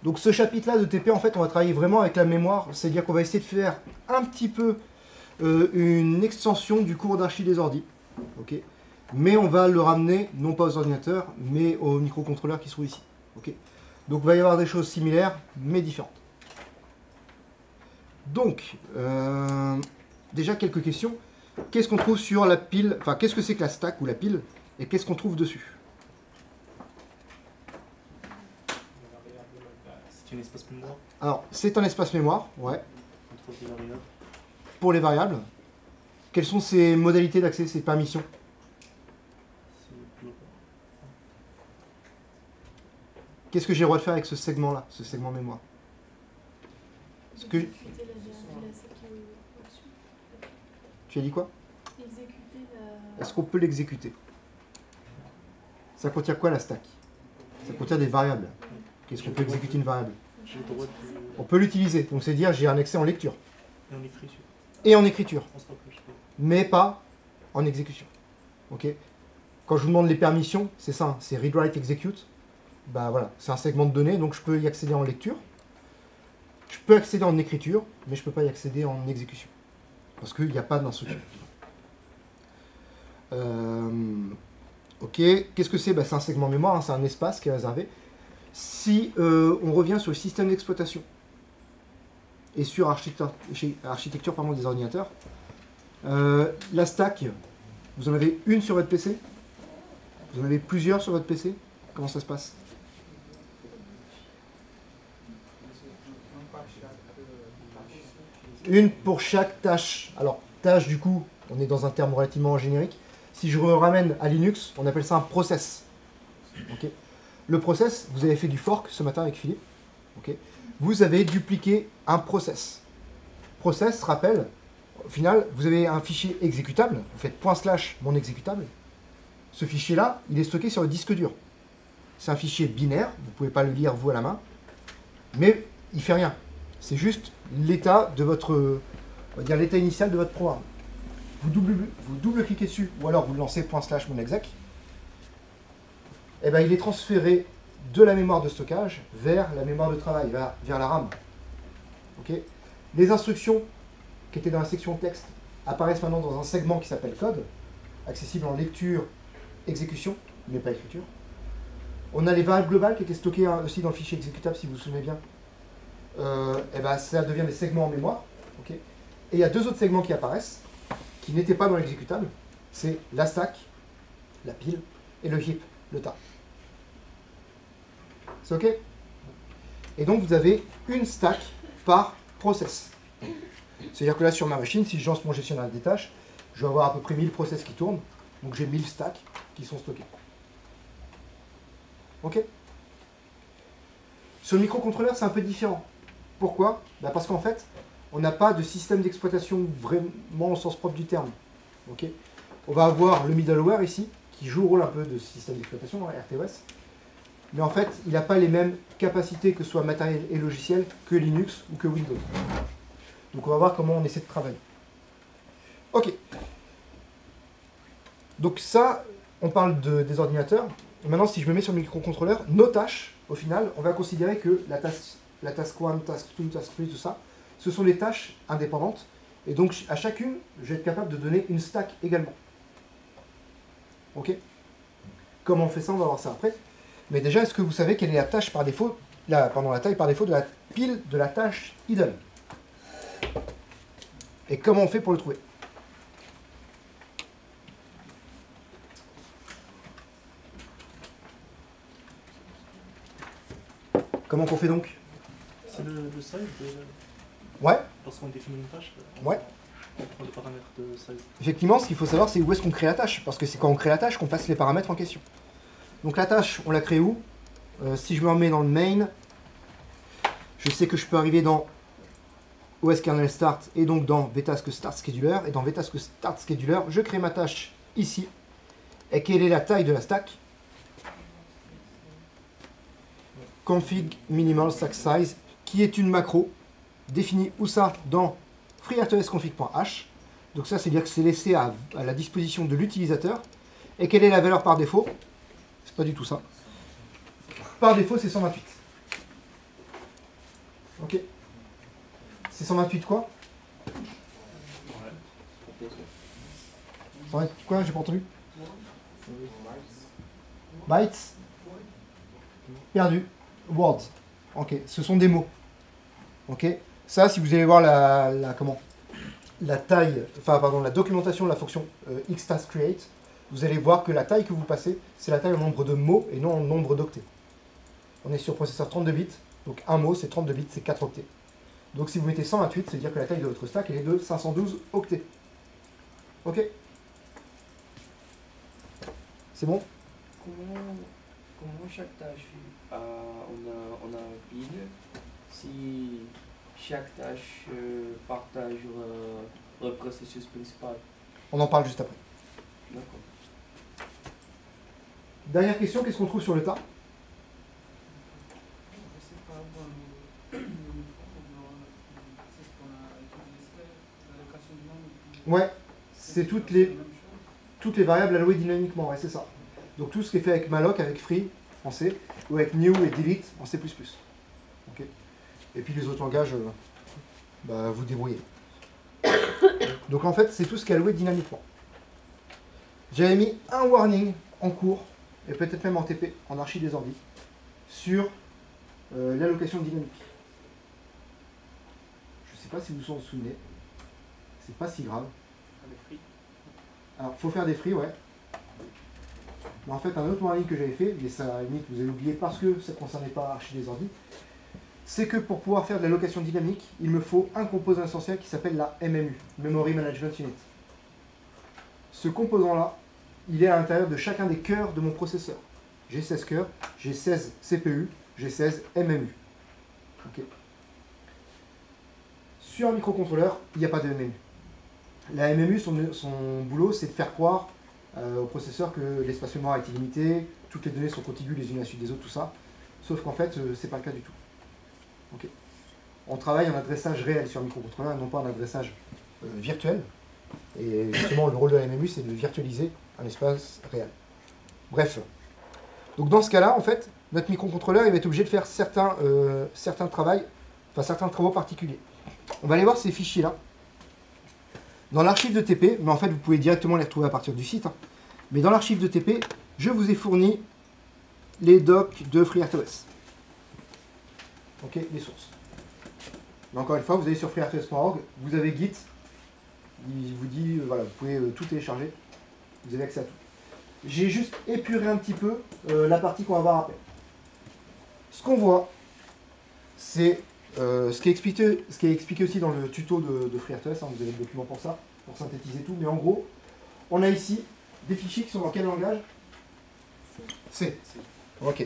Donc ce chapitre-là de TP, en fait, on va travailler vraiment avec la mémoire, c'est-à-dire qu'on va essayer de faire un petit peu une extension du cours d'archi des ordi. Ok, mais on va le ramener, non pas aux ordinateurs, mais aux microcontrôleurs qui sont ici. Ok, donc il va y avoir des choses similaires, mais différentes. Donc, déjà quelques questions. Qu'est-ce qu'on trouve sur la pile, enfin, qu'est-ce que c'est que la stack ou la pile, et qu'est-ce qu'on trouve dessus? C'est un espace mémoire. Alors, c'est un espace mémoire, ouais. Entre des variables. Pour les variables. Quelles sont ses modalités d'accès, ses permissions? Qu'est-ce que j'ai le droit de faire avec ce segment-là, ce segment mémoire? Tu as dit quoi? Est-ce qu'on peut l'exécuter? Ça contient quoi la stack? Ça contient des variables. Qu'est-ce qu'on peut exécuter une variable? On peut l'utiliser. Donc c'est dire j'ai un accès en lecture. Et en écriture. Et en écriture. En stockage. Mais pas en exécution. Ok? Quand je vous demande les permissions, c'est ça, c'est read, write, execute. Bah voilà, c'est un segment de données, donc je peux y accéder en lecture. Je peux accéder en écriture, mais je ne peux pas y accéder en exécution. Parce qu'il n'y a pas d'instruction. Ok, qu'est-ce que c'est? Bah, c'est un segment mémoire, hein, c'est un espace qui est réservé. Si on revient sur le système d'exploitation et sur architecture pardon, des ordinateurs, la stack, vous en avez une sur votre PC? Vous en avez plusieurs sur votre PC? Comment ça se passe? Une pour chaque tâche. Alors, tâche, du coup, on est dans un terme relativement générique. Si je ramène à Linux, on appelle ça un process. Okay. Le process, vous avez fait du fork ce matin avec Philippe. Okay. Vous avez dupliqué un process. Process, rappelle, au final, vous avez un fichier exécutable. Vous faites / mon exécutable. Ce fichier-là, il est stocké sur le disque dur. C'est un fichier binaire. Vous ne pouvez pas le lire, vous, à la main. Mais il ne fait rien. C'est juste l'état de votre, on va dire l'état initial de votre programme. Vous double-cliquez dessus, ou alors vous lancez / mon exec. Et ben il est transféré de la mémoire de stockage vers la mémoire de travail, vers la RAM. Okay. Les instructions qui étaient dans la section texte apparaissent maintenant dans un segment qui s'appelle code, accessible en lecture, exécution, mais pas écriture. On a les variables globales qui étaient stockées aussi dans le fichier exécutable, si vous vous souvenez bien. Et ben ça devient des segments en mémoire. Okay. Et il y a deux autres segments qui apparaissent, qui n'étaient pas dans l'exécutable. C'est la stack, la pile, et le heap, le tas. C'est OK? Et donc vous avez une stack par process. C'est-à-dire que là sur ma machine, si je lance mon gestionnaire des tâches, je vais avoir à peu près 1000 process qui tournent. Donc j'ai 1000 stacks qui sont stockés. OK? Sur le microcontrôleur, c'est un peu différent. Pourquoi? Bah parce qu'en fait, on n'a pas de système d'exploitation vraiment au sens propre du terme. Okay. On va avoir le middleware ici, qui joue le rôle un peu de système d'exploitation, RTOS. Mais en fait, il n'a pas les mêmes capacités que ce soit matériel et logiciel que Linux ou que Windows. Donc on va voir comment on essaie de travailler. Ok. Donc ça, on parle des ordinateurs. Et maintenant, si je me mets sur le microcontrôleur, nos tâches, au final, on va considérer que la task 1, task 2, task 3, tout ça, ce sont des tâches indépendantes. Et donc, à chacune, je vais être capable de donner une stack également. Ok? Comment on fait ça? On va voir ça après. Mais déjà, est-ce que vous savez quelle est la tâche par défaut, la taille par défaut de la pile de la tâche idle? Et comment on fait pour le trouver? Comment on fait donc? C'est le size Ouais. Lorsqu'on définit une tâche, ouais. On prend les paramètres de size. Effectivement, ce qu'il faut savoir, c'est où est-ce qu'on crée la tâche. Parce que c'est quand on crée la tâche qu'on passe les paramètres en question. Donc la tâche, on la crée où? Si je me remets dans le main, je sais que je peux arriver dans OS kernel start et donc dans vtask start scheduler. Et dans vtask start scheduler, je crée ma tâche ici. Et quelle est la taille de la stack? Config minimal stack size, qui est une macro définie où ça? Dans freertosconfig.h. Donc ça, c'est dire que c'est laissé à la disposition de l'utilisateur. Et quelle est la valeur par défaut? C'est pas du tout ça. Par défaut, c'est 128. Ok. C'est 128 quoi? 128 quoi? J'ai pas entendu. Bytes. Perdu. Words. Ok. Ce sont des mots. Ok. Ça, si vous allez voir la taille, enfin pardon, la documentation de la fonction xTaskCreate, vous allez voir que la taille que vous passez, c'est la taille en nombre de mots et non en nombre d'octets. On est sur processeur 32 bits, donc un mot c'est 32 bits, c'est 4 octets. Donc si vous mettez 128, c'est-à-dire que la taille de votre stack elle est de 512 octets. Ok? C'est bon? Comment chaque tâche, on a un pile, si chaque tâche partage le processus principal. On en parle juste après. D'accord. Dernière question, qu'est-ce qu'on trouve sur le tas? Ouais, c'est toutes les variables allouées dynamiquement, ouais, c'est ça. Donc tout ce qui est fait avec malloc, avec free en C, ou avec new et delete en C++. Ok. Et puis les autres langages, bah, vous débrouillez. Donc en fait, c'est tout ce qui est alloué dynamiquement. J'avais mis un warning en cours, et peut-être même en TP, en archi des ordis, sur l'allocation dynamique. Je ne sais pas si vous vous en souvenez. C'est pas si grave. Alors, faut faire des free, ouais. Mais en fait, un autre warning que j'avais fait, mais ça, à la limite, vous avez oublié parce que ça ne concernait pas archi des ordis, c'est que pour pouvoir faire de l'allocation dynamique, il me faut un composant essentiel qui s'appelle la MMU, Memory Management Unit. Ce composant-là, il est à l'intérieur de chacun des cœurs de mon processeur. J'ai 16 cœurs, j'ai 16 CPU, j'ai 16 MMU. Okay. Sur un microcontrôleur, il n'y a pas de MMU. La MMU, son boulot, c'est de faire croire au processeur que l'espace mémoire est illimité, toutes les données sont contiguës les unes à la suite des autres, tout ça. Sauf qu'en fait, c'est pas le cas du tout. Okay. On travaille en adressage réel sur un microcontrôleur et non pas en adressage virtuel. Et justement, le rôle de la MMU, c'est de virtualiser un espace réel. Bref. Donc dans ce cas-là, en fait, notre microcontrôleur il va être obligé de faire certains travaux particuliers. On va aller voir ces fichiers-là. Dans l'archive de TP, mais en fait, vous pouvez directement les retrouver à partir du site. Hein. Mais dans l'archive de TP, je vous ai fourni les docs de FreeRTOS. Ok, les sources. Mais encore une fois, vous allez sur freertos.org, vous avez Git, il vous dit, voilà, vous pouvez tout télécharger, vous avez accès à tout. J'ai juste épuré un petit peu la partie qu'on va voir après. Ce qu'on voit, c'est ce qui est expliqué aussi dans le tuto de FreeRTOS, hein, vous avez le document pour ça, pour synthétiser tout, mais en gros, on a ici des fichiers qui sont dans quel langage? C. Ok.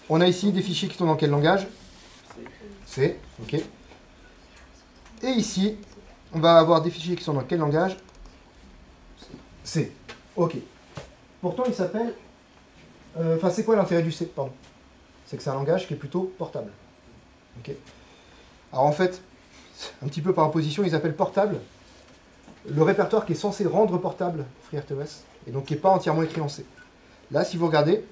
On a ici des fichiers qui sont dans quel langage? C. Ok. Et ici, on va avoir des fichiers qui sont dans quel langage? C. Ok. Pourtant, il s'appelle... Enfin, c'est quoi l'intérêt du C? Pardon. C'est que c'est un langage qui est plutôt portable. Ok. Alors en fait, un petit peu par opposition, ils appellent portable le répertoire qui est censé rendre portable FreeRTOS, et donc qui n'est pas entièrement écrit en C. Là, si vous regardez,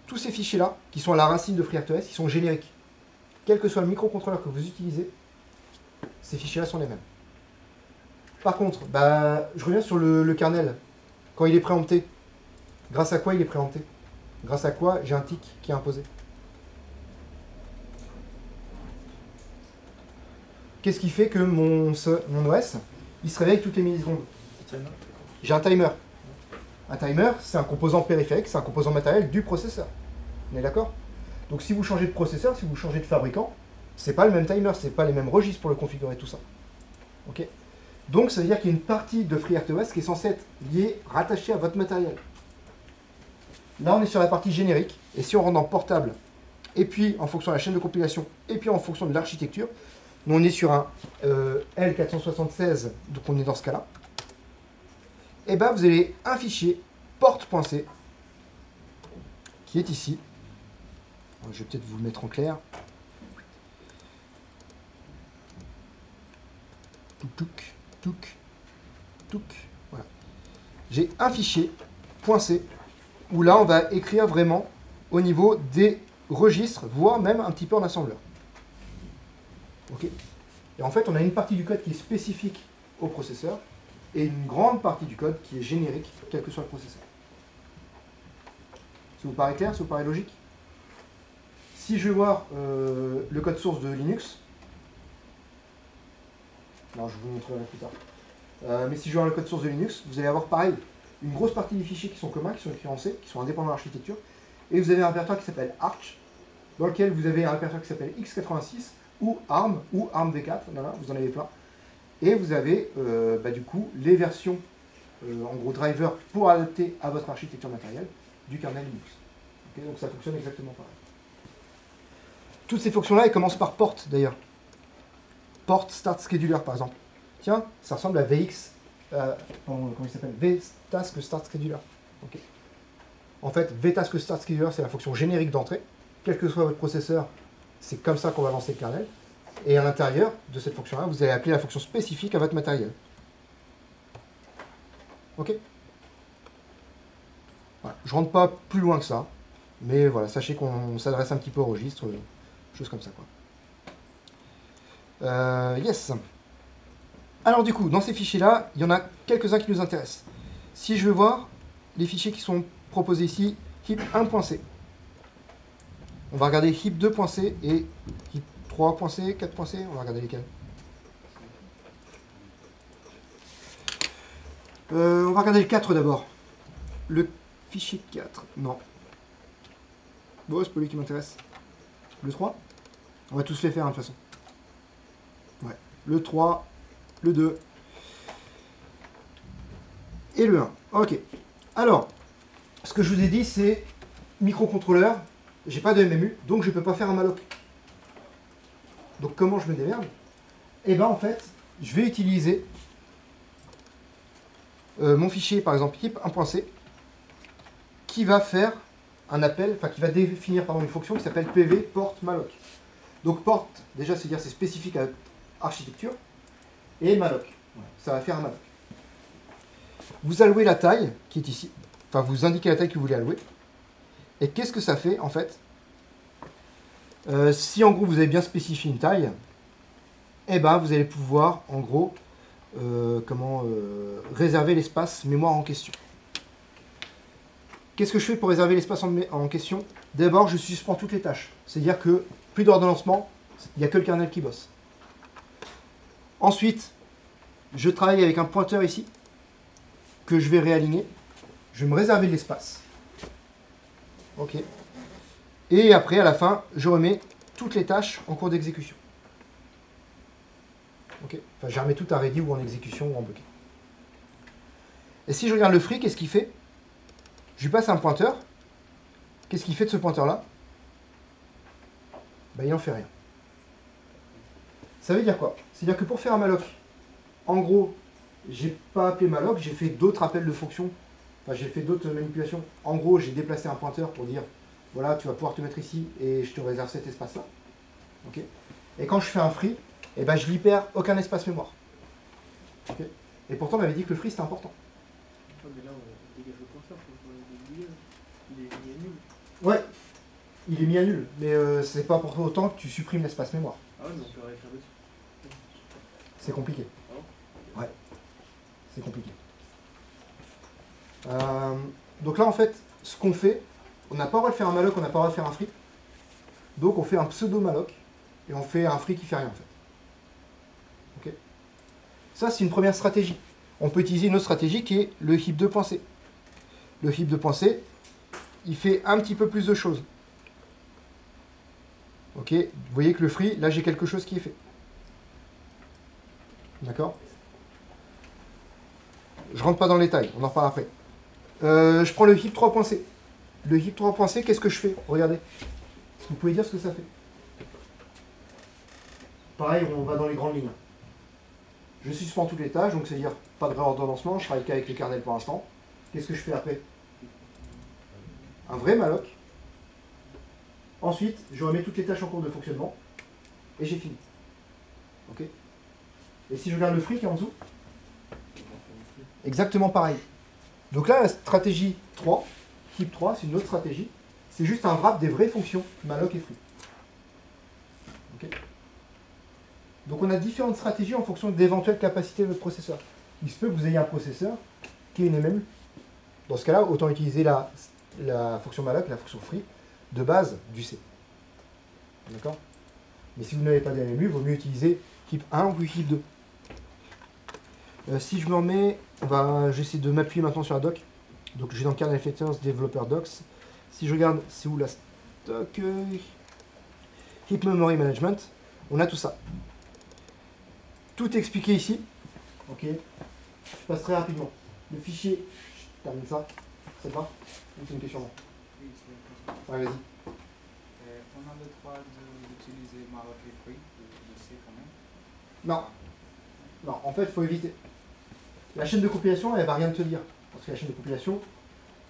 tous ces fichiers-là, qui sont à la racine de FreeRTOS, ils sont génériques. Quel que soit le microcontrôleur que vous utilisez, ces fichiers-là sont les mêmes. Par contre, je reviens sur le kernel. Quand il est préempté, grâce à quoi il est préempté? Grâce à quoi j'ai un tick qui est imposé? Qu'est-ce qui fait que mon OS, il se réveille toutes les millisecondes? J'ai un timer. Un timer, c'est un composant périphérique, c'est un composant matériel du processeur. On est d'accord? Donc si vous changez de processeur, si vous changez de fabricant, c'est pas le même timer, c'est pas les mêmes registres pour le configurer, tout ça. Ok? Donc ça veut dire qu'il y a une partie de FreeRTOS qui est censée être liée, rattachée à votre matériel. Là, on est sur la partie générique, et si on rentre dans portable, et puis en fonction de la chaîne de compilation, et puis en fonction de l'architecture, nous on est sur un L476, donc on est dans ce cas-là, et bien vous avez un fichier porte.c qui est ici. Alors, je vais peut-être vous le mettre en clair. Touc, touc, touc. Voilà. J'ai un fichier .c où là on va écrire vraiment au niveau des registres, voire même un petit peu en assembleur. Ok. Et en fait, on a une partie du code qui est spécifique au processeur et une grande partie du code qui est générique, quel que soit le processeur. Ça vous paraît clair? Ça vous paraît logique? Si je vais voir le code source de Linux, non, je vous montrerai plus tard. Mais si je vais voir le code source de Linux, vous allez avoir pareil, une grosse partie des fichiers qui sont communs, qui sont écrits en C, qui sont indépendants de l'architecture, et vous avez un répertoire qui s'appelle Arch, dans lequel vous avez un répertoire qui s'appelle x86, ou ARM v4, voilà, vous en avez plein. Et vous avez du coup les versions, en gros drivers, pour adapter à votre architecture matérielle du kernel Linux. Okay, donc ça fonctionne exactement pareil. Toutes ces fonctions-là, elles commencent par port d'ailleurs. Port start scheduler par exemple. Tiens, ça ressemble à VX, comment il s'appelle? VTask start scheduler. Okay. En fait, VTask start scheduler, c'est la fonction générique d'entrée. Quel que soit votre processeur, c'est comme ça qu'on va lancer le kernel. Et à l'intérieur de cette fonction-là, vous allez appeler la fonction spécifique à votre matériel. Ok? Voilà. Je ne rentre pas plus loin que ça, mais voilà, sachez qu'on s'adresse un petit peu au registre, choses comme ça, quoi. Yes. Alors du coup, dans ces fichiers-là, il y en a quelques-uns qui nous intéressent. Si je veux voir les fichiers qui sont proposés ici, heap 1.c. On va regarder heap 2.c et heap 3.c, 4.c, on va regarder lesquels. On va regarder le 4 d'abord. Le fichier 4, non. Bon, c'est pas lui qui m'intéresse. Le 3? On va tous les faire, hein, de toute façon. Ouais. Le 3, le 2 et le 1. Ok. Alors, ce que je vous ai dit, c'est microcontrôleur. J'ai pas de MMU, donc je peux pas faire un malloc. Donc comment je me démerde? Eh bien en fait, je vais utiliser mon fichier, par exemple heap 1.c, qui va faire un appel, enfin qui va définir une fonction qui s'appelle pv port malloc. Donc port, déjà c'est dire c'est spécifique à l'architecture, et malloc. Ça va faire un malloc. Vous allouez la taille qui est ici, enfin vous indiquez la taille que vous voulez allouer. Et qu'est-ce que ça fait en fait? Si en gros vous avez bien spécifié une taille, eh ben vous allez pouvoir en gros réserver l'espace mémoire en question. Qu'est-ce que je fais pour réserver l'espace en question? D'abord je suspends toutes les tâches, c'est-à-dire que plus d'ordonnancement, il n'y a que le kernel qui bosse. Ensuite, je travaille avec un pointeur ici que je vais réaligner. Je vais me réserver de l'espace. Ok. Et après, à la fin, je remets toutes les tâches en cours d'exécution. Ok. Enfin, je remets tout à ready ou en exécution ou en bloqué. Et si je regarde le free, qu'est-ce qu'il fait? Je lui passe un pointeur. Qu'est-ce qu'il fait de ce pointeur-là? Ben, il n'en fait rien. Ça veut dire quoi? C'est-à-dire que pour faire un malloc, en gros, j'ai pas appelé malloc, j'ai fait d'autres appels de fonctions. Enfin, j'ai fait d'autres manipulations. En gros, j'ai déplacé un pointeur pour dire voilà, tu vas pouvoir te mettre ici et je te réserve cet espace-là. Okay. Et quand je fais un free, eh ben, je libère aucun espace mémoire. Okay. Et pourtant, on m'avait dit que le free, c'était important. Mais là, on dégage le pointeur, il est mis à nul. Ouais, il est mis à nul, mais c'est pas pour autant que tu supprimes l'espace mémoire. Ah ouais, mais on peut rien faire dessus. C'est compliqué. Ah ouais, c'est compliqué. Donc là, en fait, ce qu'on fait, on n'a pas le droit de faire un malloc, on n'a pas le droit de faire un free. Donc on fait un pseudo malloc et on fait un free qui fait rien en fait. Ok. Ça, c'est une première stratégie. On peut utiliser une autre stratégie qui est le heap 2.c. Le heap 2.c, il fait un petit peu plus de choses. Ok. Vous voyez que le free, là j'ai quelque chose qui est fait. D'accord? Je rentre pas dans les détails, on en reparle après. Je prends le heap 3.c. Le heap 3.c, qu'est-ce que je fais? Regardez. Est-ce que vous pouvez dire ce que ça fait? Pareil, on va dans les grandes lignes. Je suspends toutes les tâches, donc c'est-à-dire pas de réordonnancement, je travaille qu'avec le kernel pour l'instant. Qu'est-ce que je fais après? Un vrai malloc. Ensuite, je remets toutes les tâches en cours de fonctionnement. Et j'ai fini. Ok. Et si je regarde le free qui est en dessous, exactement pareil. Donc là, la stratégie 3, heap 3, c'est une autre stratégie. C'est juste un wrap des vraies fonctions malloc et free. Okay. Donc on a différentes stratégies en fonction d'éventuelles capacités de votre processeur. Il se peut que vous ayez un processeur qui ait une MMU. Dans ce cas-là, autant utiliser la fonction malloc, la fonction free, de base du C. D'accord? Mais si vous n'avez pas de MMU, il vaut mieux utiliser HIP 1 ou HIP 2. Si je me remets, j'essaie de m'appuyer maintenant sur la doc. Donc je vais dans le cadre Effectors Developer Docs. Si je regarde, c'est où la stock HIP Memory Management, on a tout ça. Tout est expliqué ici. Ok. Je passe très rapidement. Le fichier, je termine ça. C'est pas? Ou c'est une question? Oui, c'est une question. Ouais, vas-y. On a le droit d'utiliser malloc et free, de C quand même. Non. Non, en fait, il faut éviter. La chaîne de compilation, elle va rien te dire. Parce que la chaîne de compilation,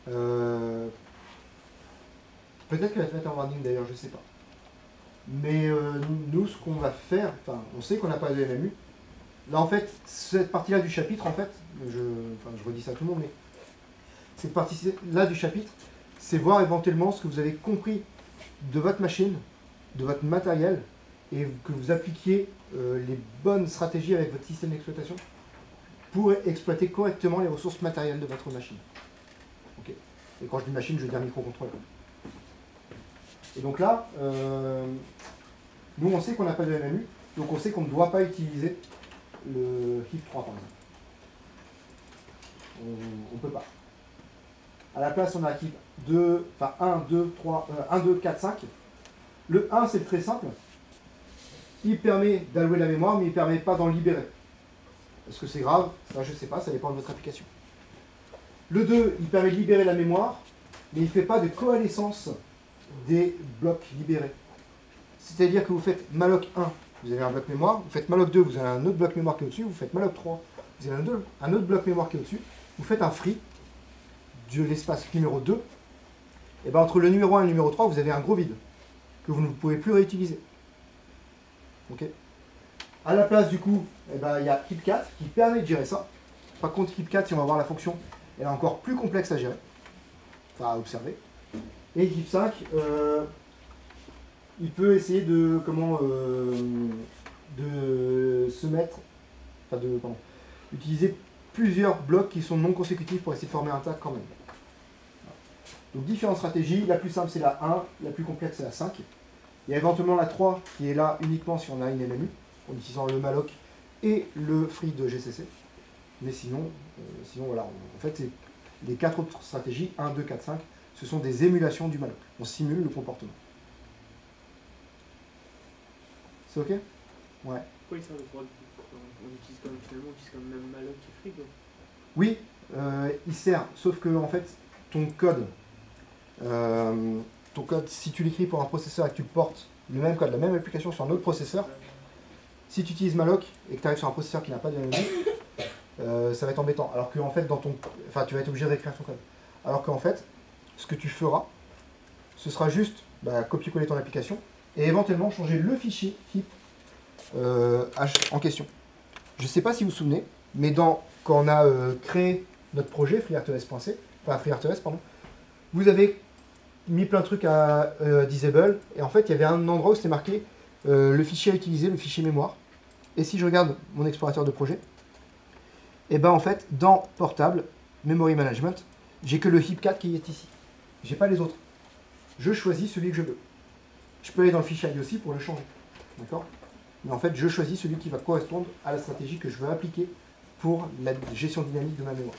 peut-être qu'elle va te mettre en warning d'ailleurs, je sais pas. Mais nous, ce qu'on va faire, enfin, on sait qu'on n'a pas de MMU. Là, en fait, cette partie-là du chapitre, en fait, je redis ça à tout le monde, mais cette partie-là du chapitre, c'est voir éventuellement ce que vous avez compris de votre machine, de votre matériel, et que vous appliquiez les bonnes stratégies avec votre système d'exploitation pour exploiter correctement les ressources matérielles de votre machine. Okay. Et quand je dis machine, je veux dire microcontrôleur. Et donc là, nous on sait qu'on n'a pas de MMU, donc on sait qu'on ne doit pas utiliser le HIP 3 par exemple. On ne peut pas. À la place, on a HIP 2, enfin 1, 2, 3, 1, 2, 4, 5. Le 1, c'est très simple. Il permet d'allouer la mémoire, mais il ne permet pas d'en libérer. Est-ce que c'est grave? Ça, je ne sais pas, ça dépend de votre application. Le 2, il permet de libérer la mémoire, mais il ne fait pas de coalescence des blocs libérés. C'est-à-dire que vous faites malloc 1, vous avez un bloc mémoire, vous faites malloc 2, vous avez un autre bloc mémoire qui est au-dessus, vous faites malloc 3, vous avez un autre bloc mémoire qui est au-dessus, vous faites un free de l'espace numéro 2, et bien entre le numéro 1 et le numéro 3, vous avez un gros vide que vous ne pouvez plus réutiliser. Ok. À la place, du coup, eh ben, il y a HIP 4 qui permet de gérer ça. Par contre, HIP 4, si on va voir la fonction, elle est encore plus complexe à gérer, enfin à observer. Et HIP 5, il peut essayer de se mettre, enfin utiliser plusieurs blocs qui sont non consécutifs pour essayer de former un tag quand même. Donc différentes stratégies, la plus simple c'est la 1, la plus complexe c'est la 5. Il y a éventuellement la 3 qui est là uniquement si on a une MMU, en utilisant le malloc et le free de GCC. Mais sinon voilà, en fait les 4 autres stratégies, 1, 2, 4, 5, ce sont des émulations du malloc. On simule le comportement. C'est ok? Ouais. Pourquoi il sert le 3 du coup? On utilise quand même finalement, on utilise quand même malloc et free quoi. Oui, il sert, sauf que en fait, ton code, si tu l'écris pour un processeur et que tu portes le même code, la même application sur un autre processeur, si tu utilises malloc et que tu arrives sur un processeur qui n'a pas de MMU, ça va être embêtant. Alors que en fait, tu vas être obligé de réécrire ton code. Alors qu'en fait, ce que tu feras, ce sera juste copier-coller ton application et éventuellement changer le fichier HIP en question. Je ne sais pas si vous vous souvenez, mais quand on a créé notre projet FreeRTOS.c, enfin FreeRTOS, pardon, vous avez mis plein de trucs à disable, et en fait il y avait un endroit où c'était marqué le fichier à utiliser, le fichier mémoire. Et si je regarde mon explorateur de projet, et ben en fait dans Portable, Memory Management, j'ai que le HIP 4 qui est ici. J'ai pas les autres. Je choisis celui que je veux. Je peux aller dans le fichier ID aussi pour le changer. D'accord? Mais en fait, je choisis celui qui va correspondre à la stratégie que je veux appliquer pour la gestion dynamique de ma mémoire.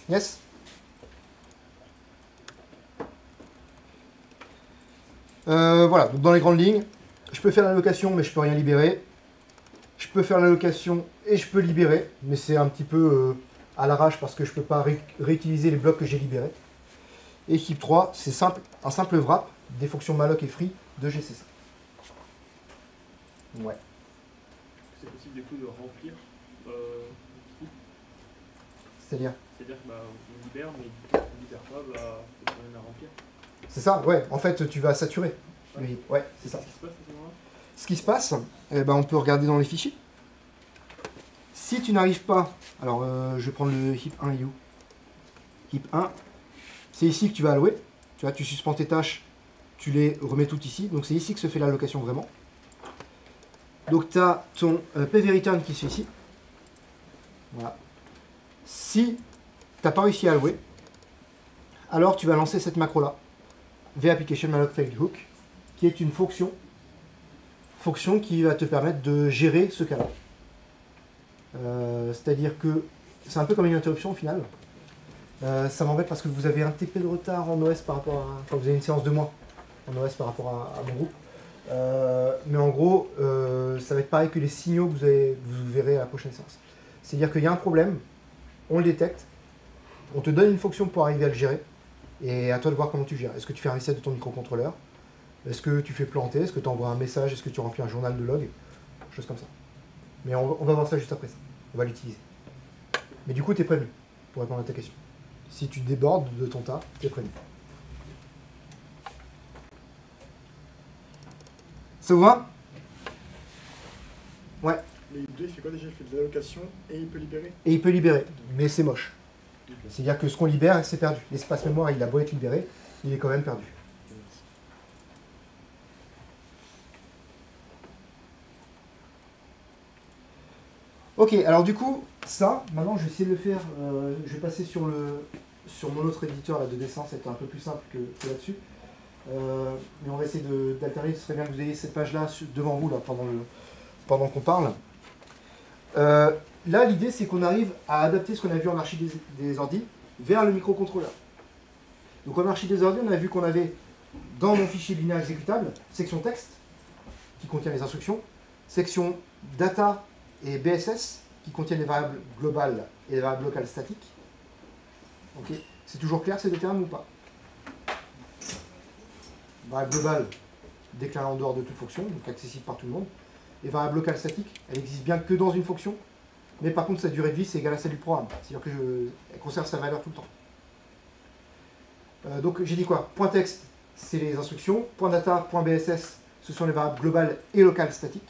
Yes? Voilà, donc dans les grandes lignes, je peux faire l'allocation, mais je peux rien libérer. Je peux faire l'allocation et je peux libérer, mais c'est un petit peu à l'arrache parce que je ne peux pas réutiliser les blocs que j'ai libérés. Et HIP 3, c'est simple, un simple wrap des fonctions malloc et free de GCC. Ouais. C'est possible du coup de remplir C'est-à-dire? C'est-à-dire on libère, mais on ne libère pas, il faut quand même la remplir. C'est ça, ouais. En fait, tu vas saturer le HIP. Ouais, c'est ça. Qu'est-ce qui se passe à ce moment-là? Ce qui se passe, on peut regarder dans les fichiers. Si tu n'arrives pas, alors je vais prendre le HIP 1 U. HIP 1, c'est ici que tu vas allouer. Tu vois, tu suspends tes tâches, tu les remets toutes ici. Donc c'est ici que se fait l'allocation vraiment. Donc tu as ton pvReturn qui se fait ici. Voilà. Si tu n'as pas réussi à allouer, alors tu vas lancer cette macro-là, vApplication malloc failed hook, qui est une fonction qui va te permettre de gérer ce cas-là. C'est-à-dire que c'est un peu comme une interruption au final. Ça m'embête parce que vous avez un TP de retard en OS par rapport à... Enfin, vous avez une séance de moins en OS par rapport à mon groupe. Mais en gros, ça va être pareil que les signaux que vous verrez à la prochaine séance. C'est-à-dire qu'il y a un problème, on le détecte, on te donne une fonction pour arriver à le gérer, et à toi de voir comment tu gères. Est-ce que tu fais un reset de ton microcontrôleur? Est-ce que tu fais planter? Est-ce que tu envoies un message? Est-ce que tu remplis un journal de log? Choses comme ça. Mais on va voir ça juste après ça. On va l'utiliser. Mais du coup, tu es prévenu pour répondre à ta question. Si tu débordes de ton tas, tu es prévenu. Ça vous va? Ouais. Les deux, il fait quoi déjà? Il fait de l'allocation et il peut libérer? Et il peut libérer, mais c'est moche. C'est-à-dire que ce qu'on libère, c'est perdu. L'espace mémoire, il a beau être libéré, il est quand même perdu. Ok, alors du coup, ça, maintenant je vais essayer de le faire, je vais passer sur mon autre éditeur là, de dessin, c'est un peu plus simple que là-dessus. Mais on va essayer d'alterner, ce serait bien que vous ayez cette page-là devant vous là, pendant qu'on parle. Là, l'idée, c'est qu'on arrive à adapter ce qu'on a vu en archi des ordi vers le microcontrôleur. Donc en archi des ordi, on a vu qu'on avait, dans mon fichier binaire exécutable, section texte, qui contient les instructions, section data et BSS, qui contiennent les variables globales et les variables locales statiques. Okay. C'est toujours clair ces deux termes ou pas? Variable globale déclarée en dehors de toute fonction, donc accessible par tout le monde. Et variable locale statique, elle n'existe bien que dans une fonction, mais par contre sa durée de vie c'est égal à celle du programme, c'est-à-dire qu'elle conserve sa valeur tout le temps. Donc j'ai dit quoi? Point texte, c'est les instructions, point data, point BSS, ce sont les variables globales et locales statiques,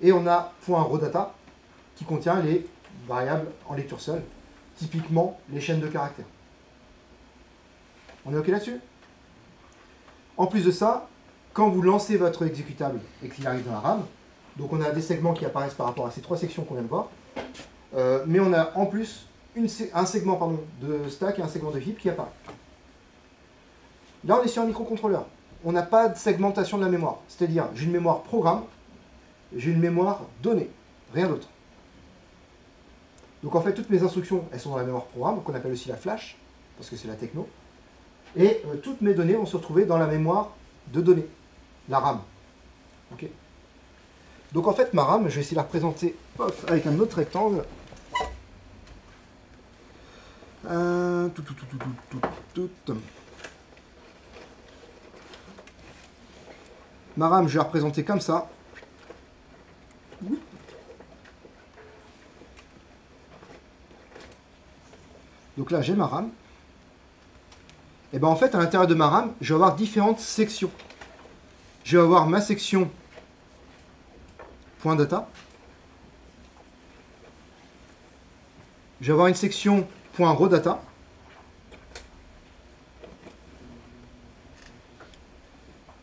et on a point raw data, qui contient les variables en lecture seule, typiquement les chaînes de caractères. On est OK là-dessus? En plus de ça, quand vous lancez votre exécutable et qu'il arrive dans la RAM, donc on a des segments qui apparaissent par rapport à ces trois sections qu'on vient de voir, mais on a en plus un segment de stack et un segment de heap qui apparaît. Là on est sur un microcontrôleur. On n'a pas de segmentation de la mémoire. C'est-à-dire, j'ai une mémoire programme, j'ai une mémoire donnée, rien d'autre. Donc en fait, toutes mes instructions, elles sont dans la mémoire programme, qu'on appelle aussi la flash, parce que c'est la techno. Et toutes mes données vont se retrouver dans la mémoire de données, la RAM. Okay. Donc en fait, ma RAM, je vais essayer de la représenter avec un autre rectangle. Ma RAM, je vais la représenter comme ça. Donc là, j'ai ma RAM. Et bien en fait, à l'intérieur de ma RAM, je vais avoir différentes sections. Je vais avoir ma section point .data. Je vais avoir une section point .raw data.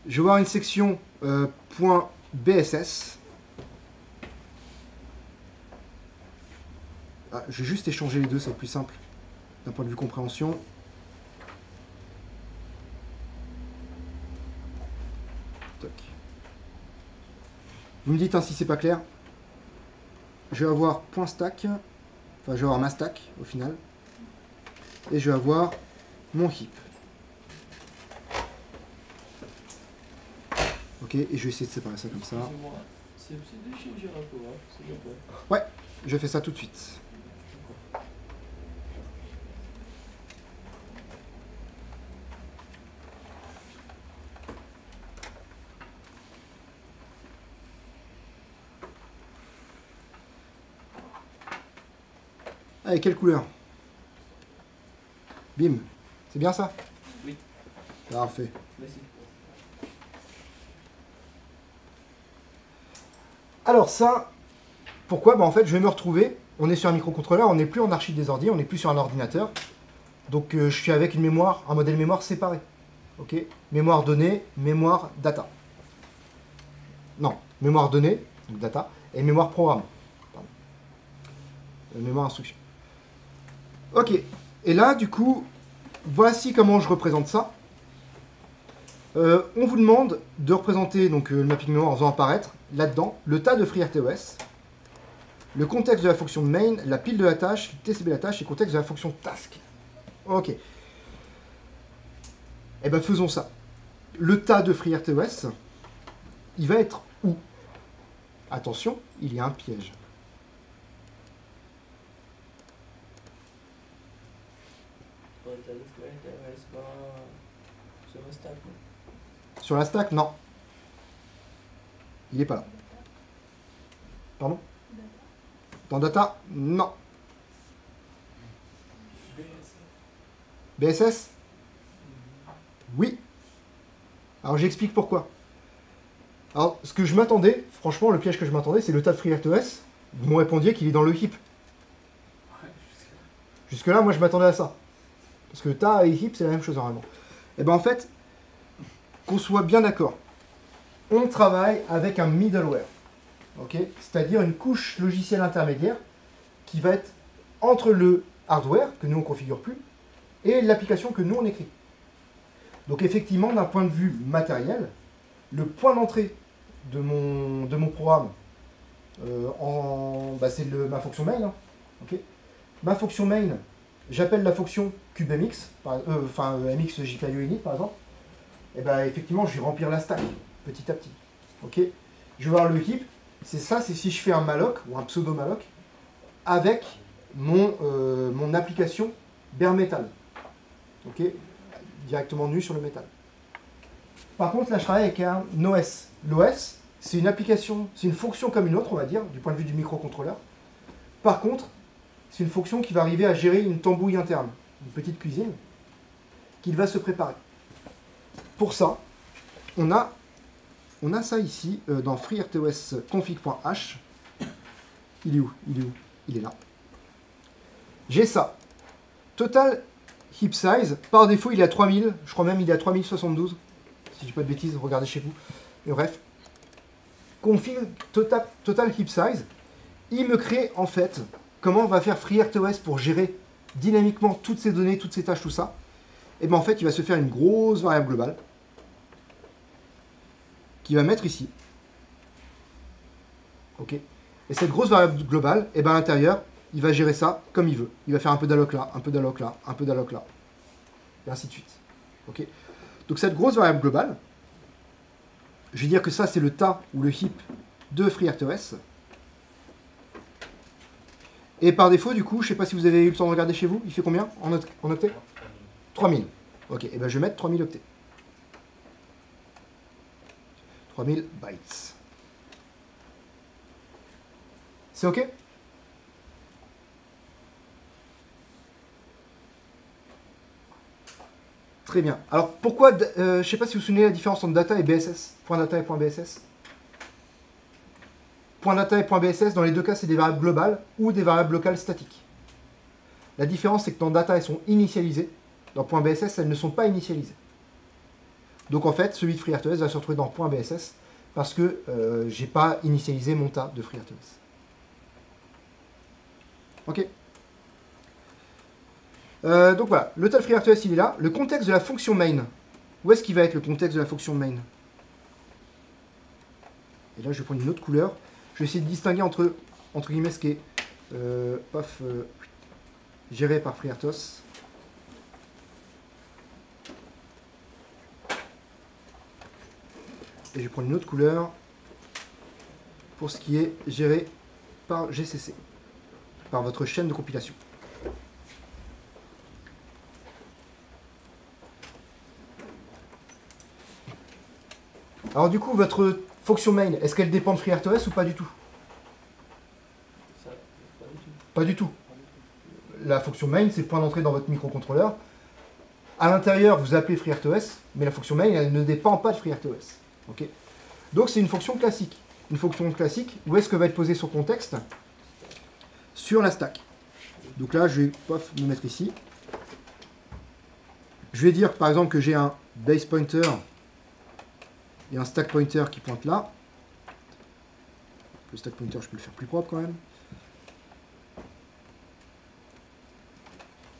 Je vais avoir une section point .bss. Ah, je vais juste échanger les deux, c'est plus simple d'un point de vue compréhension. Toc. Vous me dites hein, si c'est pas clair. Je vais avoir point .stack, enfin je vais avoir ma stack au final, et je vais avoir mon heap. Ok, et je vais essayer de séparer ça comme ça. C'est possible de changer un peu, hein, s'il vous plaît. Ouais, je fais ça tout de suite. Allez, quelle couleur? Bim. C'est bien ça? Oui. Parfait. Merci. Alors ça, pourquoi? En fait, je vais me retrouver, on est sur un microcontrôleur, on n'est plus en archi des ordi, on n'est plus sur un ordinateur. Donc je suis avec une mémoire, un modèle mémoire séparé. Ok. Mémoire donnée, mémoire data. Non, mémoire donnée, donc data, et mémoire programme. Pardon. Mémoire instruction. Ok, et là, du coup, voici comment je représente ça. On vous demande de représenter donc, le mapping mémoire en faisant apparaître, là-dedans, le tas de FreeRTOS, le contexte de la fonction main, la pile de la tâche, TCB de la tâche et le contexte de la fonction task. Ok. Eh bien, faisons ça. Le tas de FreeRTOS, il va être où? Attention, il y a un piège. Sur un stack, non? Sur la stack, non. Il n'est pas là. Pardon? Dans data, non. BSS? Oui. Alors j'explique pourquoi. Alors ce que je m'attendais, franchement le piège que je m'attendais, c'est le tas de FreeRTOS. Vous me répondiez qu'il est dans le heap. Jusque là, moi je m'attendais à ça. Parce que tas et heap c'est la même chose normalement. Et bien en fait, qu'on soit bien d'accord, on travaille avec un middleware. Okay, c'est-à-dire une couche logicielle intermédiaire qui va être entre le hardware, que nous on ne configure plus, et l'application que nous on écrit. Donc effectivement, d'un point de vue matériel, le point d'entrée de mon programme, c'est ma fonction main. Hein, okay. Ma fonction main, j'appelle la fonction cubemx, mx GPIO init par exemple, et ben effectivement je vais remplir la stack petit à petit. Okay. Je vais voir le heap. C'est ça, c'est si je fais un malloc ou un pseudo-malloc avec mon application bare metal. Ok, directement nu sur le métal. Par contre, là, je travaille avec un OS. L'OS, c'est une application, c'est une fonction comme une autre, on va dire, du point de vue du microcontrôleur. Par contre, c'est une fonction qui va arriver à gérer une tambouille interne, une petite cuisine, qu'il va se préparer. Pour ça, on a ça ici dans FreeRTOS config.h. Il est où? Il est là. J'ai ça. Total heap size. Par défaut, il est à 3000. Je crois même qu'il est à 3072. Si je dis pas de bêtises, regardez chez vous. Et bref. Config total heap size. Il me crée en fait comment on va faire FreeRTOS pour gérer dynamiquement toutes ces données, toutes ces tâches, tout ça. Et bien en fait, il va se faire une grosse variable globale qui va mettre ici. Ok. Et cette grosse variable globale, et ben à l'intérieur, il va gérer ça comme il veut. Il va faire un peu d'alloc là, un peu d'alloc là, un peu d'alloc là. Et ainsi de suite. Ok. Donc cette grosse variable globale, je vais dire que ça c'est le tas ou le heap de FreeRTOS. Et par défaut, du coup, je ne sais pas si vous avez eu le temps de regarder chez vous, il fait combien en octets? 3000. Ok, et ben je vais mettre 3000 octets. 3000 bytes. C'est ok? Très bien. Alors pourquoi, je ne sais pas si vous vous souvenez de la différence entre data et BSS, point data et point BSS. Point data et point BSS, dans les deux cas, c'est des variables globales ou des variables locales statiques. La différence, c'est que dans data, elles sont initialisées. Dans point BSS, elles ne sont pas initialisées. Donc en fait, celui de FreeRTOS va se retrouver dans point .bss parce que je n'ai pas initialisé mon tas de FreeRTOS. Ok. Donc voilà, le tas de FreeRTOS il est là. Le contexte de la fonction main. Où est-ce qu'il va être le contexte de la fonction main? Et là je vais prendre une autre couleur. Je vais essayer de distinguer entre guillemets ce qui est géré par FreeRTOS. Et je vais prendre une autre couleur pour ce qui est géré par GCC, par votre chaîne de compilation. Alors du coup, votre fonction main, est-ce qu'elle dépend de FreeRTOS ou pas du tout? Ça, pas du tout. Pas du tout. La fonction main, c'est le point d'entrée dans votre microcontrôleur. À l'intérieur, vous appelez FreeRTOS, mais la fonction main, elle ne dépend pas de FreeRTOS. Okay. Donc c'est une fonction classique. Une fonction classique, où est-ce que va être posé son contexte? Sur la stack. Donc là, je vais me mettre ici. Je vais dire par exemple que j'ai un base pointer et un stack pointer qui pointe là. Le stack pointer, je peux le faire plus propre quand même.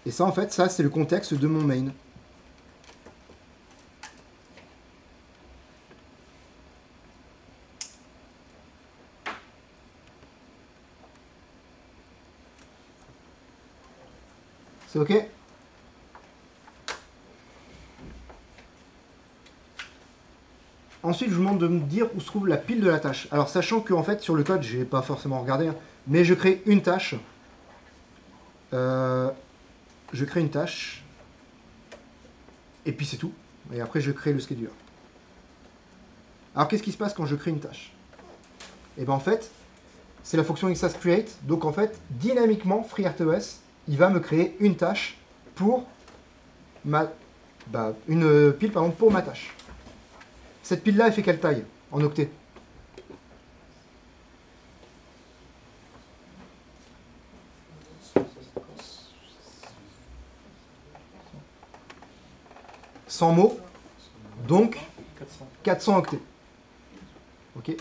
Et ça, en fait, ça, c'est le contexte de mon main. C'est OK? Ensuite, je vous demande de me dire où se trouve la pile de la tâche. Alors, sachant que en fait, sur le code, je n'ai pas forcément regardé, hein, mais je crée une tâche. Je crée une tâche. Et puis c'est tout. Et après, je crée le scheduler. Alors, qu'est-ce qui se passe quand je crée une tâche? Et bien, en fait, c'est la fonction XASCreate. Donc, en fait, dynamiquement, FreeRTOS, il va me créer une tâche pour une pile pour ma tâche. Cette pile-là, elle fait quelle taille en octets? « 100 mots, donc 400 octets. » Ok.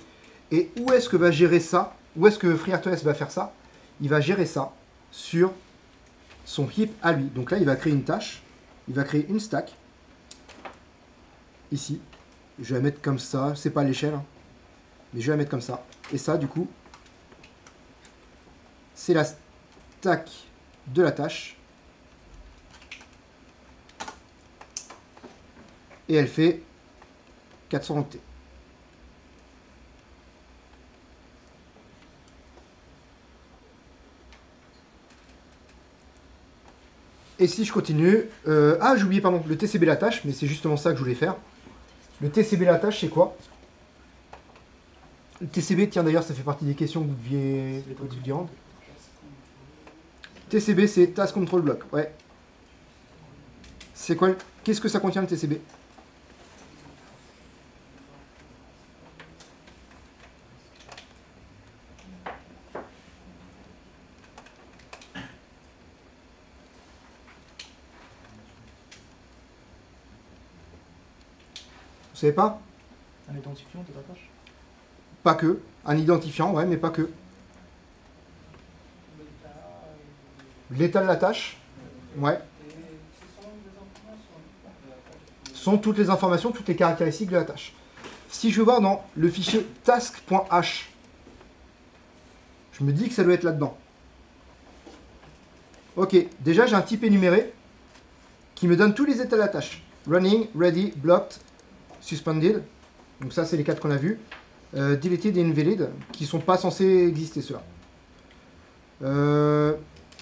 Et où est-ce que va gérer ça? Où est-ce que FreeRTOS va faire ça? Il va gérer ça sur son heap à lui. Donc là, il va créer une tâche, il va créer une stack, ici. Je vais la mettre comme ça, c'est pas à l'échelle, hein, mais je vais la mettre comme ça. Et ça, du coup, c'est la stack de la tâche. Et elle fait 400 octets. Et si je continue... j'ai oublié, pardon, le TCB la tâche, mais c'est justement ça que je voulais faire. Le TCB la tâche, c'est quoi? Le TCB, tiens d'ailleurs, ça fait partie des questions que vous deviez rendre. TCB, c'est Task Control Block, ouais. C'est quoi? Qu'est-ce que ça contient le TCB? Vous savez pas? Un identifiant de la tâche? Pas que. Un identifiant, ouais, mais pas que. L'état de la tâche, ouais. Sont toutes les informations, toutes les caractéristiques de la tâche. Si je veux voir dans le fichier task.h, je me dis que ça doit être là-dedans. Ok, déjà j'ai un type énuméré qui me donne tous les états de la tâche. Running, ready, blocked, suspended. Donc ça, c'est les 4 qu'on a vus. Deleted et invalid, qui ne sont pas censés exister, ceux-là.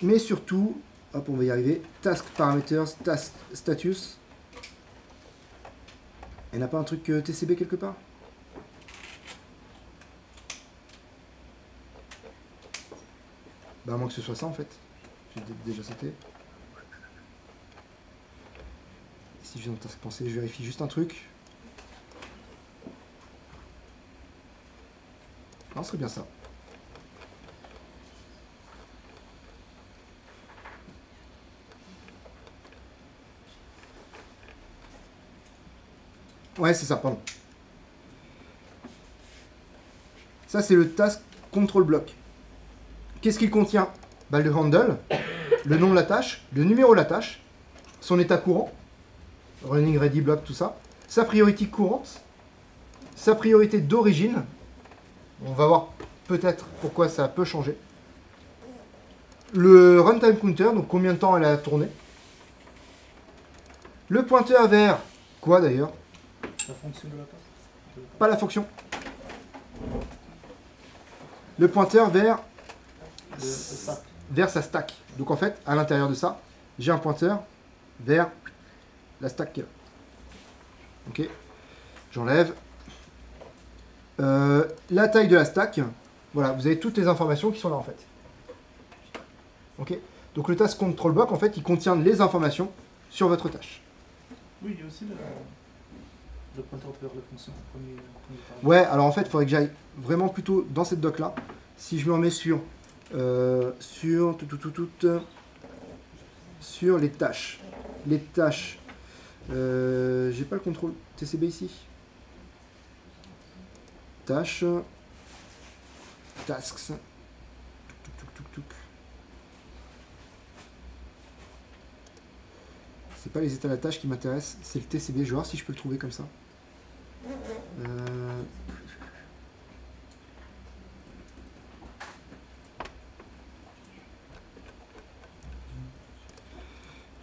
Mais surtout, hop, on va y arriver. Task parameters, task status. Il n'y en a pas un truc TCB quelque part? Bah, à moins que ce soit ça, en fait. J'ai déjà sauté. Si je viens de task penser, je vérifie juste un truc. Non, ce serait bien ça. Ouais, c'est ça, pardon. Ça, c'est le task control block. Qu'est-ce qu'il contient? Bah, le handle, le nom de la tâche, le numéro de la tâche, son état courant, running, ready, block, tout ça, sa priorité courante, sa priorité d'origine. On va voir peut-être pourquoi ça peut changer. Le runtime counter, donc combien de temps elle a tourné. Le pointeur vers quoi d'ailleurs? La fonction de la tâche? Pas la fonction. Le pointeur vers sa stack. Donc en fait, à l'intérieur de ça, j'ai un pointeur vers la stack qui est là. Ok. J'enlève. La taille de la stack. Voilà, vous avez toutes les informations qui sont là en fait. Ok. Donc le task control block, en fait, il contient les informations sur votre tâche. Oui, il y a aussi le pointeur vers la fonction. Ouais, alors en fait, il faudrait que j'aille vraiment plutôt dans cette doc là. Si je me remets sur les tâches. Les tâches. J'ai pas le contrôle TCB ici. Tâches. tasks. C'est pas les états de la tâche qui m'intéressent, c'est le TCB. Je vais voir si je peux le trouver comme ça.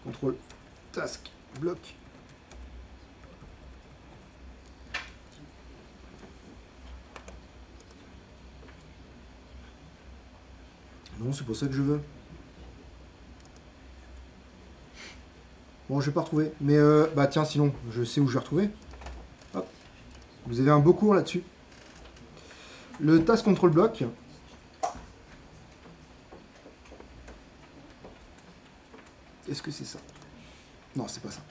Contrôle, task, bloc. Non, c'est pour ça que je veux. Bon, je vais pas retrouver. Mais bah tiens, sinon, je sais où je vais retrouver. Hop. Vous avez un beau cours là-dessus. Le task control block. Est-ce que c'est ça? Non, c'est pas ça.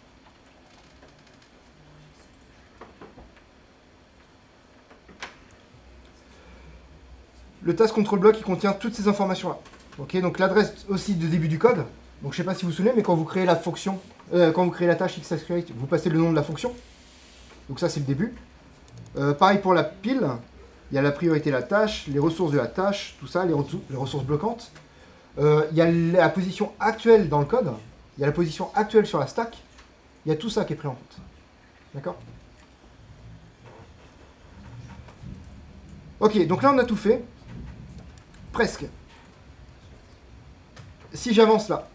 Le task control block, il contient toutes ces informations-là. Ok, donc l'adresse aussi de début du code. Donc je sais pas si vous vous souvenez, mais quand vous créez la fonction, quand vous créez la tâche XScript, vous passez le nom de la fonction. Donc ça, c'est le début. Pareil pour la pile. Il y a la priorité de la tâche, les ressources de la tâche, tout ça, les ressources bloquantes. Il y a la position actuelle dans le code. Il y a la position actuelle sur la stack. Il y a tout ça qui est pris en compte. D'accord? Ok, donc là, on a tout fait. Presque. Si j'avance là,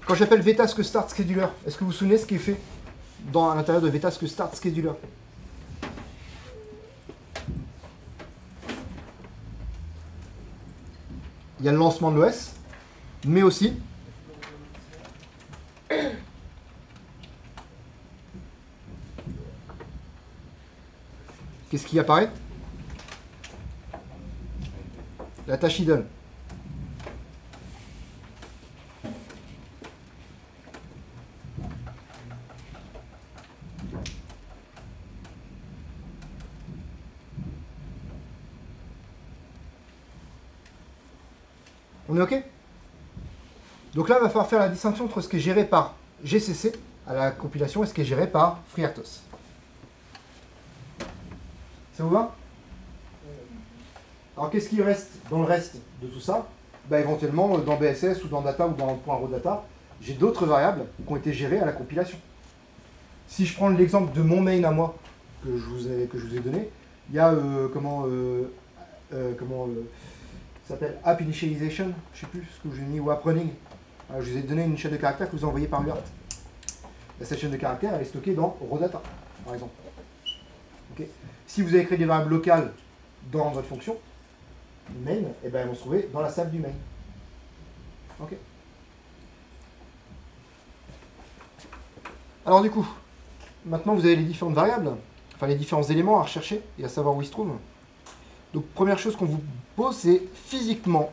quand j'appelle vtask start scheduler, est-ce que vous vous souvenez ce qui est fait à l'intérieur de vtask start scheduler? Il y a le lancement de l'OS, mais aussi qu'est-ce qui apparaît? La tâche idle. On est OK? Donc là, il va falloir faire la distinction entre ce qui est géré par GCC à la compilation et ce qui est géré par FreeRTOS. Ça vous va? Alors qu'est-ce qui reste dans le reste de tout ça? Bah, éventuellement, dans BSS ou dans Data ou dans le point RoData, j'ai d'autres variables qui ont été gérées à la compilation. Si je prends l'exemple de mon main à moi, que je vous ai donné, il y a ça s'appelle App Initialization, je ne sais plus ce que j'ai mis, ou App Running. Alors, je vous ai donné une chaîne de caractères que vous envoyez par UART. Cette chaîne de caractères, elle est stockée dans RoData, par exemple. Okay. Si vous avez créé des variables locales dans votre fonction, main, eh ben, elles vont se trouver dans la salle du main. Ok. Alors du coup, maintenant vous avez les différentes variables, enfin les différents éléments à rechercher et à savoir où ils se trouvent. Donc première chose qu'on vous pose, c'est physiquement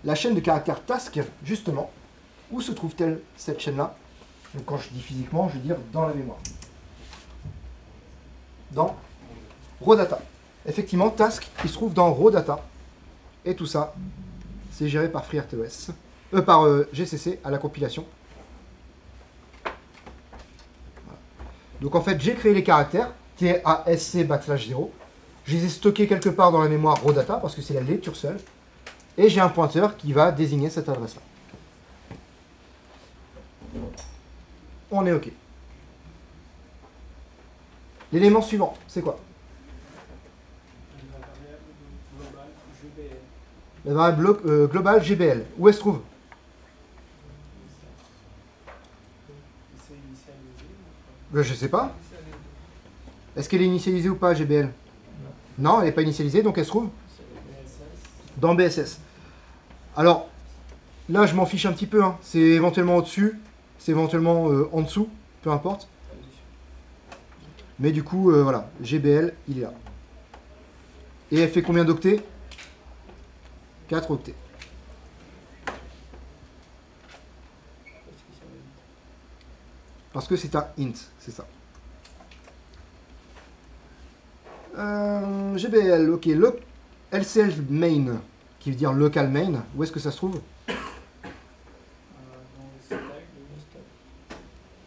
la chaîne de caractères task, justement, où se trouve-t-elle cette chaîne-là? Donc quand je dis physiquement, je veux dire dans la mémoire. Dans RoData. Effectivement, task, il se trouve dans RoData. Et tout ça, c'est géré par FreeRTOS, par GCC à la compilation. Voilà. Donc en fait, j'ai créé les caractères, TASC/0. Je les ai stockés quelque part dans la mémoire RoData, parce que c'est la lecture seule. Et j'ai un pointeur qui va désigner cette adresse-là. On est OK. L'élément suivant, c'est quoi? La variable globale GBL. Où elle se trouve? Je sais pas. Est-ce qu'elle est initialisée ou pas, GBL? Non, elle n'est pas initialisée, donc elle se trouve dans BSS. Alors, là, je m'en fiche un petit peu. Hein. C'est éventuellement au-dessus, c'est éventuellement en dessous, peu importe. Mais du coup, voilà, GBL, il est là. Et elle fait combien d'octets? 4 octets. Parce que c'est un int, c'est ça. GBL, ok. LCL main, qui veut dire local main. Où est-ce que ça se trouve?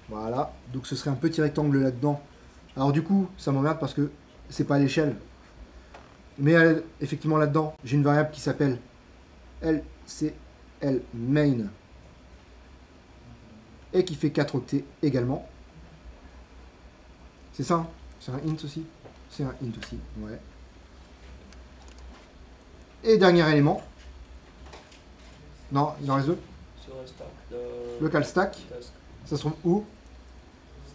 Voilà. Donc ce serait un petit rectangle là-dedans. Alors du coup, ça m'emmerde parce que c'est pas à l'échelle. Mais effectivement là-dedans, j'ai une variable qui s'appelle LCL main et qui fait 4 octets également. C'est ça, hein? C'est un int aussi. C'est un int aussi, ouais. Et dernier élément. Non, il en reste deux. Sur un stack de Local stack, task. ça se trouve où?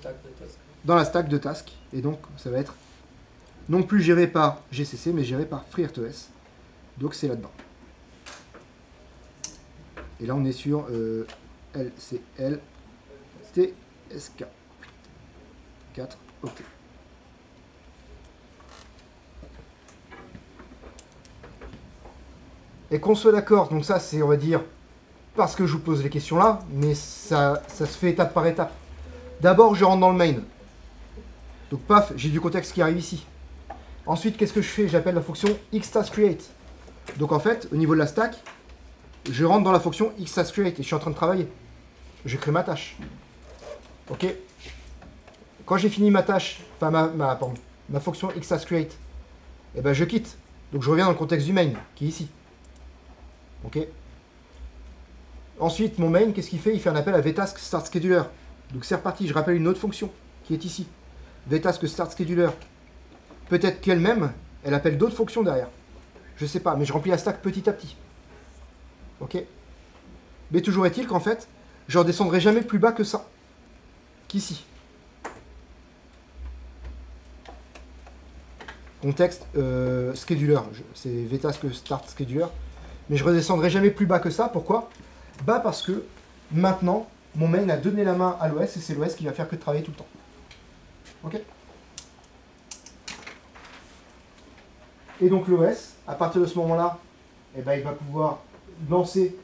Stack de task. Dans la stack de task. Et donc, ça va être non plus géré par GCC, mais géré par FreeRTOS. Donc, c'est là-dedans. Et là, on est sur LCL TSK. 4 octets. Et qu'on soit d'accord, donc ça, c'est, on va dire, parce que je vous pose les questions là, mais ça se fait étape par étape. D'abord, je rentre dans le main. Donc, paf, j'ai du contexte qui arrive ici. Ensuite, qu'est-ce que je fais? J'appelle la fonction xTaskCreate. Donc, en fait, au niveau de la stack, je rentre dans la fonction xTaskCreate et je suis en train de travailler. Je crée ma tâche. Ok. Quand j'ai fini ma tâche, enfin ma fonction xTaskCreate, eh ben, je quitte. Donc, je reviens dans le contexte du main, qui est ici. Ok. Ensuite, mon main, qu'est-ce qu'il fait? Il fait un appel à vtask start scheduler. Donc c'est reparti, je rappelle une autre fonction qui est ici. Vtask start scheduler. Peut-être qu'elle-même, elle appelle d'autres fonctions derrière. Je sais pas, mais je remplis la stack petit à petit. Ok. Mais toujours est-il qu'en fait, je redescendrai jamais plus bas que ça. Qu'ici. Contexte scheduler. C'est vtask start scheduler. Mais je redescendrai jamais plus bas que ça. Pourquoi? Bah parce que maintenant, mon main a donné la main à l'OS et c'est l'OS qui va faire que de travailler tout le temps. Ok? Et donc l'OS, à partir de ce moment-là, eh ben, il va pouvoir lancer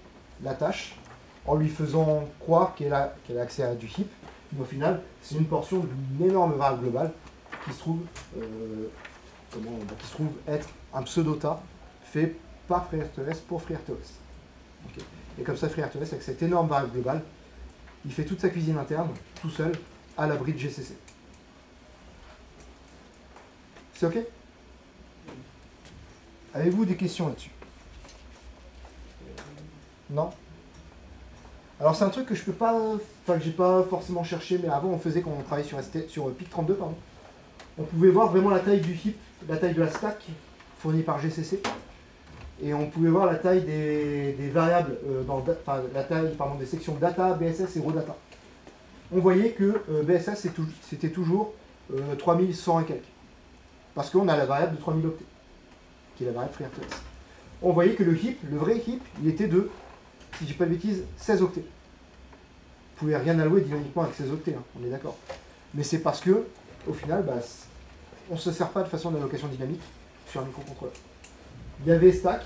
la tâche en lui faisant croire qu'elle a accès à du heap. Mais au final, c'est une portion d'une énorme variable globale qui se trouve, qui se trouve être un pseudo-tas fait par FreeRTOS pour FreeRTOS. Okay. Et comme ça, FreeRTOS, avec cette énorme variable globale, il fait toute sa cuisine interne, tout seul, à l'abri de GCC. C'est OK? Avez-vous des questions là-dessus? Non? Alors c'est un truc que je peux pas, enfin que j'ai pas forcément cherché, mais avant on faisait quand on travaillait sur PIC32, pardon. On pouvait voir vraiment la taille du heap, la taille de la stack fournie par GCC. Et on pouvait voir la taille des variables, la taille des sections data, BSS et raw data. On voyait que BSS c'était toujours 3100 et quelques. Parce qu'on a la variable de 3000 octets, qui est la variable FreeRTOS. On voyait que le heap, le vrai heap, il était de, si je dis pas de bêtises, 16 octets. Vous pouvez rien allouer dynamiquement avec 16 octets, hein, on est d'accord. Mais c'est parce que, au final, bah, on ne se sert pas de façon d'allocation dynamique sur un microcontrôleur. Il y avait Stack,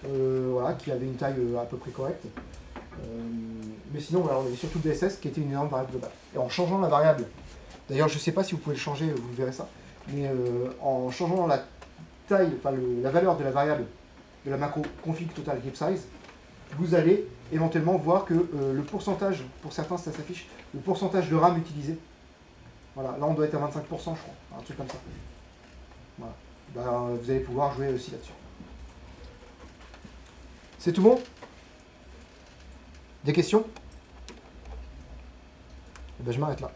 voilà, qui avait une taille à peu près correcte. Mais sinon, voilà, on avait surtout BSS qui était une énorme variable globale. Et en changeant la variable, d'ailleurs, je ne sais pas si vous pouvez le changer, vous verrez ça, mais en changeant la taille, la valeur de la variable de la macro config total heap size, vous allez éventuellement voir que le pourcentage, pour certains ça s'affiche, le pourcentage de RAM utilisé, voilà, là on doit être à 25%, je crois, un truc comme ça. Voilà. Ben, vous allez pouvoir jouer aussi là-dessus. C'est tout bon? Des questions? Ben, je m'arrête là.